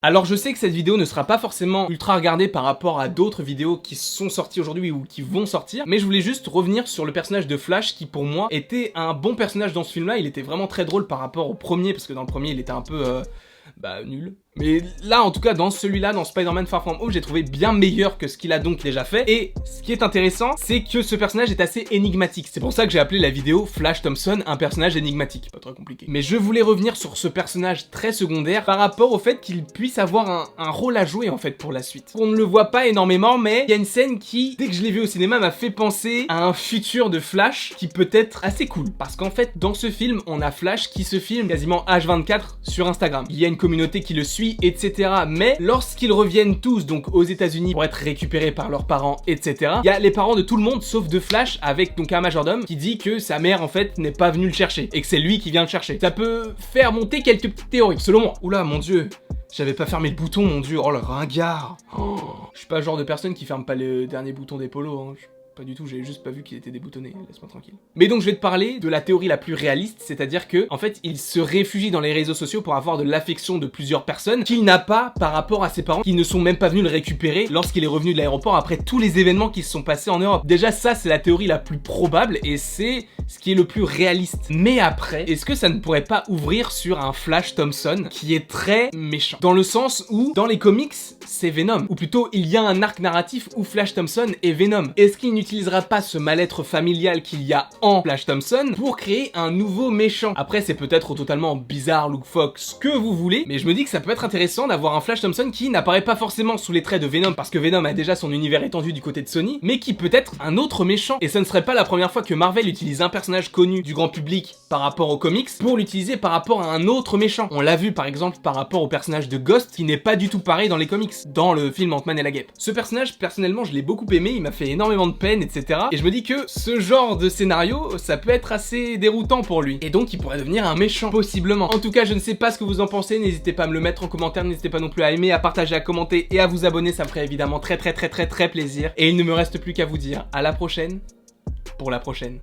Alors je sais que cette vidéo ne sera pas forcément ultra regardée par rapport à d'autres vidéos qui sont sorties aujourd'hui ou qui vont sortir, mais je voulais juste revenir sur le personnage de Flash qui pour moi était un bon personnage dans ce film-là. Il était vraiment très drôle par rapport au premier, parce que dans le premier il était un peu nul. Mais là, en tout cas, dans celui-là, dans Spider-Man Far From Home, j'ai trouvé bien meilleur que ce qu'il a donc déjà fait. Et ce qui est intéressant, c'est que ce personnage est assez énigmatique. C'est pour ça que j'ai appelé la vidéo Flash Thompson un personnage énigmatique. Pas très compliqué. Mais je voulais revenir sur ce personnage très secondaire par rapport au fait qu'il puisse avoir un rôle à jouer en fait pour la suite. On ne le voit pas énormément, mais il y a une scène qui, dès que je l'ai vu au cinéma, m'a fait penser à un futur de Flash qui peut être assez cool. Parce qu'en fait, dans ce film, on a Flash qui se filme quasiment H24 sur Instagram. Il y a une communauté qui le suit, etc. Mais lorsqu'ils reviennent tous donc aux États-Unis pour être récupérés par leurs parents, etc. Il y a les parents de tout le monde sauf de Flash avec donc un majordome qui dit que sa mère en fait n'est pas venue le chercher et que c'est lui qui vient le chercher. Ça peut faire monter quelques petites théories, selon moi. Oula, mon dieu. J'avais pas fermé le bouton, mon dieu. Oh le ringard. Je suis pas le genre de personne qui ferme pas le dernier bouton des polos, hein. Pas du tout, j'ai juste pas vu qu'il était déboutonné, laisse-moi tranquille. Mais donc je vais te parler de la théorie la plus réaliste, c'est-à-dire que, en fait, il se réfugie dans les réseaux sociaux pour avoir de l'affection de plusieurs personnes qu'il n'a pas par rapport à ses parents qui ne sont même pas venus le récupérer lorsqu'il est revenu de l'aéroport après tous les événements qui se sont passés en Europe. Déjà ça, c'est la théorie la plus probable et c'est ce qui est le plus réaliste. Mais après, est-ce que ça ne pourrait pas ouvrir sur un Flash Thompson qui est très méchant? Dans le sens où, dans les comics, c'est Venom. Ou plutôt, il y a un arc narratif où Flash Thompson est Venom. Est-ce qu'il n'utilisera pas ce mal-être familial qu'il y a en Flash Thompson pour créer un nouveau méchant? Après, c'est peut-être totalement bizarre, Luke Fox, ce que vous voulez, mais je me dis que ça peut être intéressant d'avoir un Flash Thompson qui n'apparaît pas forcément sous les traits de Venom, parce que Venom a déjà son univers étendu du côté de Sony, mais qui peut être un autre méchant. Et ce ne serait pas la première fois que Marvel utilise un personnage connu du grand public par rapport aux comics pour l'utiliser par rapport à un autre méchant. On l'a vu par exemple par rapport au personnage de Ghost qui n'est pas du tout pareil dans les comics, dans le film Ant-Man et la Guêpe. Ce personnage, personnellement, je l'ai beaucoup aimé, il m'a fait énormément de peine, etc. Et je me dis que ce genre de scénario, ça peut être assez déroutant pour lui. Et donc il pourrait devenir un méchant, possiblement. En tout cas, je ne sais pas ce que vous en pensez, n'hésitez pas à me le mettre en commentaire, n'hésitez pas non plus à aimer, à partager, à commenter et à vous abonner, ça me ferait évidemment très plaisir. Et il ne me reste plus qu'à vous dire à la prochaine, pour la prochaine.